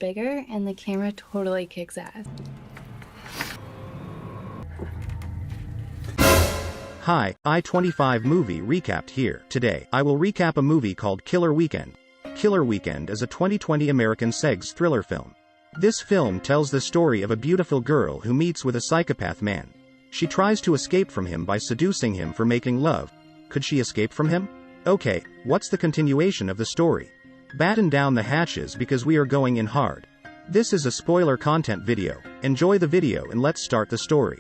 bigger, and the camera totally kicks ass. Hi, I-25 movie recapped here. Today, I will recap a movie called Killer Weekend. Killer Weekend is a 2020 American sex thriller film. This film tells the story of a beautiful girl who meets with a psychopath man. She tries to escape from him by seducing him for making love. Could she escape from him? Okay, what's the continuation of the story? Batten down the hatches because we are going in hard. This is a spoiler content video. Enjoy the video and let's start the story.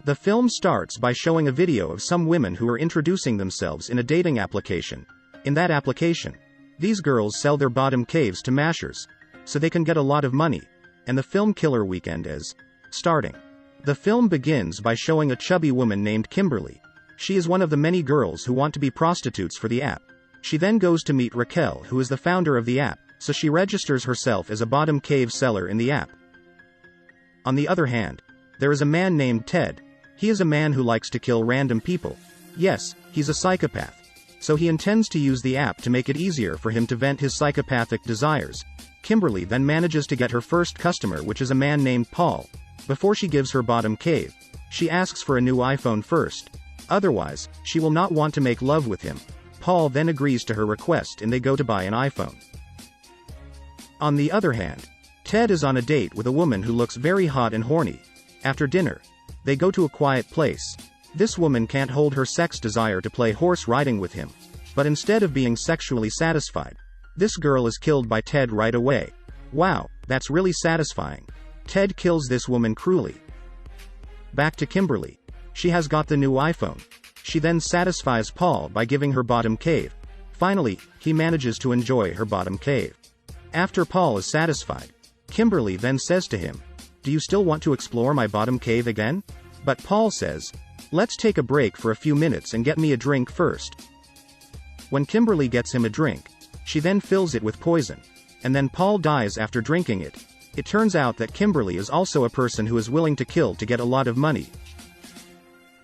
The film starts by showing a video of some women who are introducing themselves in a dating application. In that application, these girls sell their bottom caves to mashers, so they can get a lot of money, and the film Killer Weekend is starting. The film begins by showing a chubby woman named Kimberly. She is one of the many girls who want to be prostitutes for the app. She then goes to meet Raquel, who is the founder of the app, so she registers herself as a bottom cave seller in the app. On the other hand, there is a man named Ted. He is a man who likes to kill random people. Yes, he's a psychopath. So he intends to use the app to make it easier for him to vent his psychopathic desires. Kimberly then manages to get her first customer, which is a man named Paul. Before she gives her bottom cave, she asks for a new iPhone first. Otherwise, she will not want to make love with him. Paul then agrees to her request and they go to buy an iPhone. On the other hand, Ted is on a date with a woman who looks very hot and horny. After dinner, they go to a quiet place. This woman can't hold her sex desire to play horse riding with him. But instead of being sexually satisfied, this girl is killed by Ted right away. Wow, that's really satisfying. Ted kills this woman cruelly. Back to Kimberly. She has got the new iPhone. She then satisfies Paul by giving her bottom cave. Finally, he manages to enjoy her bottom cave. After Paul is satisfied, Kimberly then says to him, "Do you still want to explore my bottom cave again?" But Paul says, "Let's take a break for a few minutes and get me a drink first." When Kimberly gets him a drink, she then fills it with poison. And then Paul dies after drinking it. It turns out that Kimberly is also a person who is willing to kill to get a lot of money.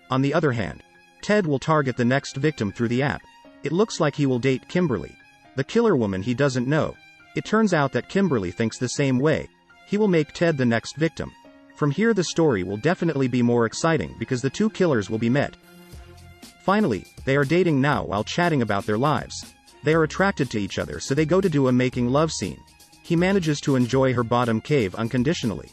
On the other hand, Ted will target the next victim through the app. It looks like he will date Kimberly, the killer woman he doesn't know. It turns out that Kimberly thinks the same way. He will make Ted the next victim. From here the story will definitely be more exciting because the two killers will be met. Finally, they are dating now while chatting about their lives. They are attracted to each other, so they go to do a making love scene. He manages to enjoy her bottom cave unconditionally.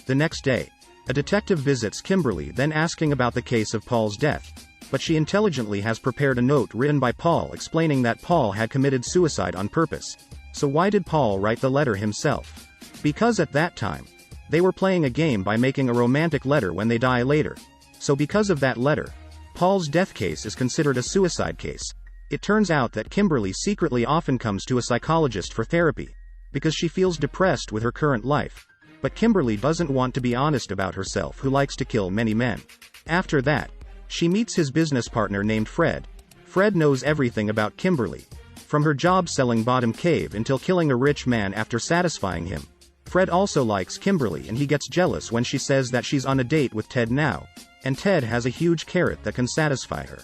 The next day, a detective visits Kimberly, then asking about the case of Paul's death. But she intelligently has prepared a note written by Paul explaining that Paul had committed suicide on purpose. So why did Paul write the letter himself? Because at that time, they were playing a game by making a romantic letter when they die later. So because of that letter, Paul's death case is considered a suicide case. It turns out that Kimberly secretly often comes to a psychologist for therapy, because she feels depressed with her current life. But Kimberly doesn't want to be honest about herself, who likes to kill many men. After that, she meets his business partner named Fred. Fred knows everything about Kimberly, from her job selling bottom cave until killing a rich man after satisfying him. Fred also likes Kimberly and he gets jealous when she says that she's on a date with Ted now, and Ted has a huge carrot that can satisfy her.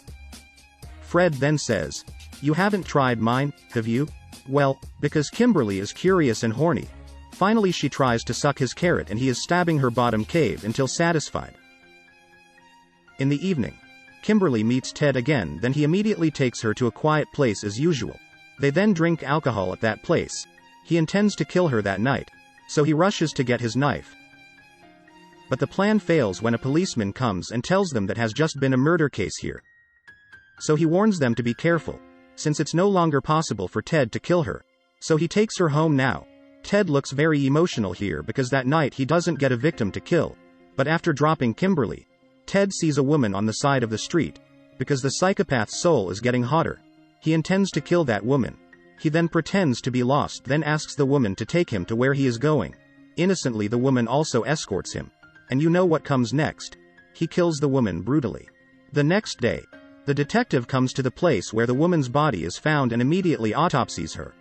Fred then says, "You haven't tried mine, have you?" Well, because Kimberly is curious and horny. Finally she tries to suck his carrot and he is stabbing her bottom cave until satisfied. In the evening, Kimberly meets Ted again, then he immediately takes her to a quiet place as usual. They then drink alcohol at that place. He intends to kill her that night, so he rushes to get his knife. But the plan fails when a policeman comes and tells them that has just been a murder case here. So he warns them to be careful, since it's no longer possible for Ted to kill her. So he takes her home now. Ted looks very emotional here because that night he doesn't get a victim to kill. But after dropping Kimberly, Ted sees a woman on the side of the street. Because the psychopath's soul is getting hotter, he intends to kill that woman. He then pretends to be lost, then asks the woman to take him to where he is going. Innocently the woman also escorts him. And you know what comes next. He kills the woman brutally. The next day, the detective comes to the place where the woman's body is found and immediately autopsies her.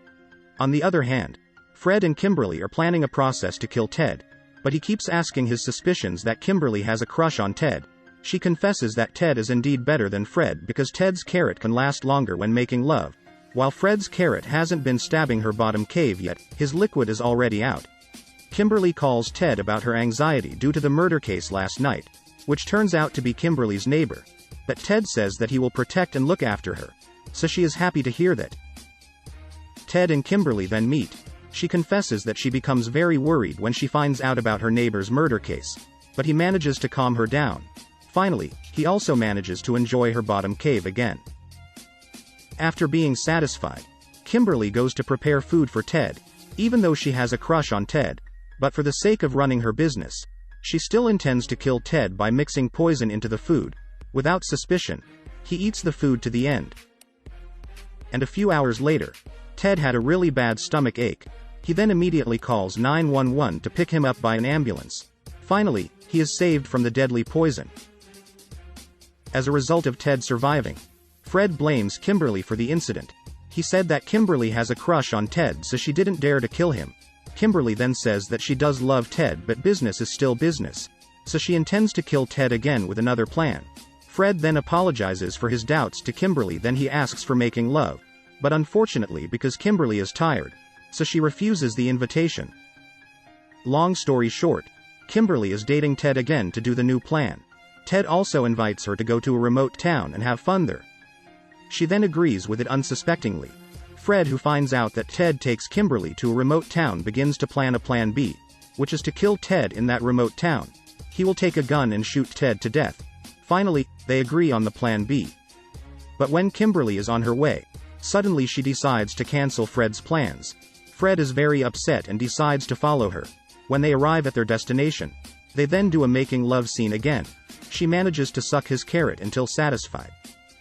On the other hand, Fred and Kimberly are planning a process to kill Ted, but he keeps asking his suspicions that Kimberly has a crush on Ted. She confesses that Ted is indeed better than Fred because Ted's carrot can last longer when making love. While Fred's carrot hasn't been stabbing her bottom cave yet, his liquid is already out. Kimberly calls Ted about her anxiety due to the murder case last night, which turns out to be Kimberly's neighbor. But Ted says that he will protect and look after her, so she is happy to hear that. Ted and Kimberly then meet. She confesses that she becomes very worried when she finds out about her neighbor's murder case, but he manages to calm her down. Finally, he also manages to enjoy her bottom cave again. After being satisfied, Kimberly goes to prepare food for Ted, even though she has a crush on Ted, but for the sake of running her business, she still intends to kill Ted by mixing poison into the food. Without suspicion, he eats the food to the end. And a few hours later, Ted had a really bad stomach ache. He then immediately calls 911 to pick him up by an ambulance. Finally, he is saved from the deadly poison. As a result of Ted surviving, Fred blames Kimberly for the incident. He said that Kimberly has a crush on Ted, so she didn't dare to kill him. Kimberly then says that she does love Ted, but business is still business, so she intends to kill Ted again with another plan. Fred then apologizes for his doubts to Kimberly, then he asks for making love. But unfortunately, because Kimberly is tired, so she refuses the invitation. Long story short, Kimberly is dating Ted again to do the new plan. Ted also invites her to go to a remote town and have fun there. She then agrees with it unsuspectingly. Fred, who finds out that Ted takes Kimberly to a remote town, begins to plan a plan B, which is to kill Ted in that remote town. He will take a gun and shoot Ted to death. Finally, they agree on the plan B. But when Kimberly is on her way, suddenly she decides to cancel Fred's plans. Fred is very upset and decides to follow her. When they arrive at their destination, they then do a making love scene again. She manages to suck his carrot until satisfied.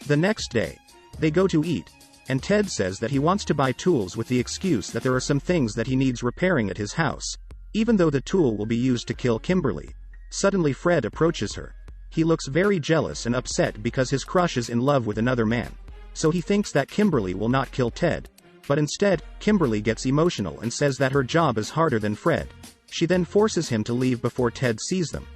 The next day, they go to eat, and Ted says that he wants to buy tools with the excuse that there are some things that he needs repairing at his house, even though the tool will be used to kill Kimberly. Suddenly Fred approaches her. He looks very jealous and upset because his crush is in love with another man. So he thinks that Kimberly will not kill Ted. But instead, Kimberly gets emotional and says that her job is harder than Fred. She then forces him to leave before Ted sees them.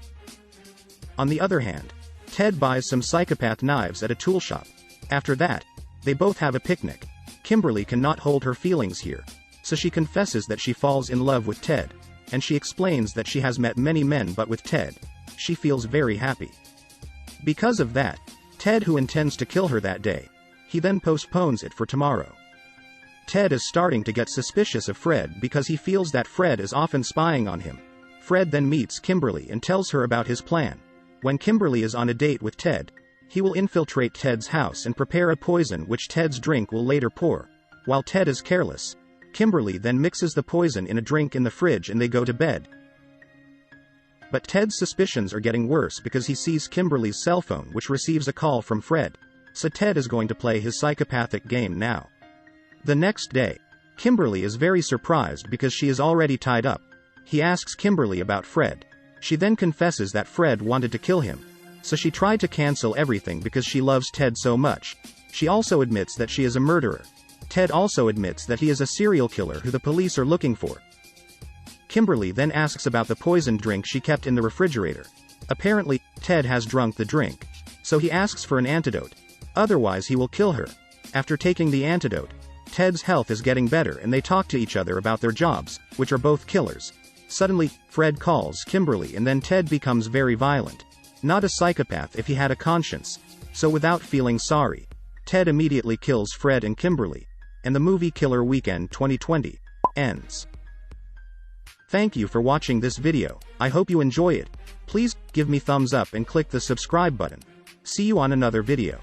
On the other hand, Ted buys some psychopath knives at a tool shop. After that, they both have a picnic. Kimberly cannot hold her feelings here, so she confesses that she falls in love with Ted, and she explains that she has met many men, but with Ted, she feels very happy. Because of that, Ted, who intends to kill her that day, he then postpones it for tomorrow. Ted is starting to get suspicious of Fred because he feels that Fred is often spying on him. Fred then meets Kimberly and tells her about his plan. When Kimberly is on a date with Ted, he will infiltrate Ted's house and prepare a poison which Ted's drink will later pour. While Ted is careless, Kimberly then mixes the poison in a drink in the fridge and they go to bed. But Ted's suspicions are getting worse because he sees Kimberly's cell phone, which receives a call from Fred. So Ted is going to play his psychopathic game now. The next day, Kimberly is very surprised because she is already tied up. He asks Kimberly about Fred. She then confesses that Fred wanted to kill him, so she tried to cancel everything because she loves Ted so much. She also admits that she is a murderer. Ted also admits that he is a serial killer who the police are looking for. Kimberly then asks about the poisoned drink she kept in the refrigerator. Apparently, Ted has drunk the drink, so he asks for an antidote. Otherwise he will kill her. After taking the antidote, Ted's health is getting better and they talk to each other about their jobs, which are both killers. Suddenly, Fred calls Kimberly and then Ted becomes very violent. Not a psychopath if he had a conscience. So without feeling sorry, Ted immediately kills Fred and Kimberly. And the movie Killer Weekend 2020 ends. Thank you for watching this video. I hope you enjoy it. Please give me thumbs up and click the subscribe button. See you on another video.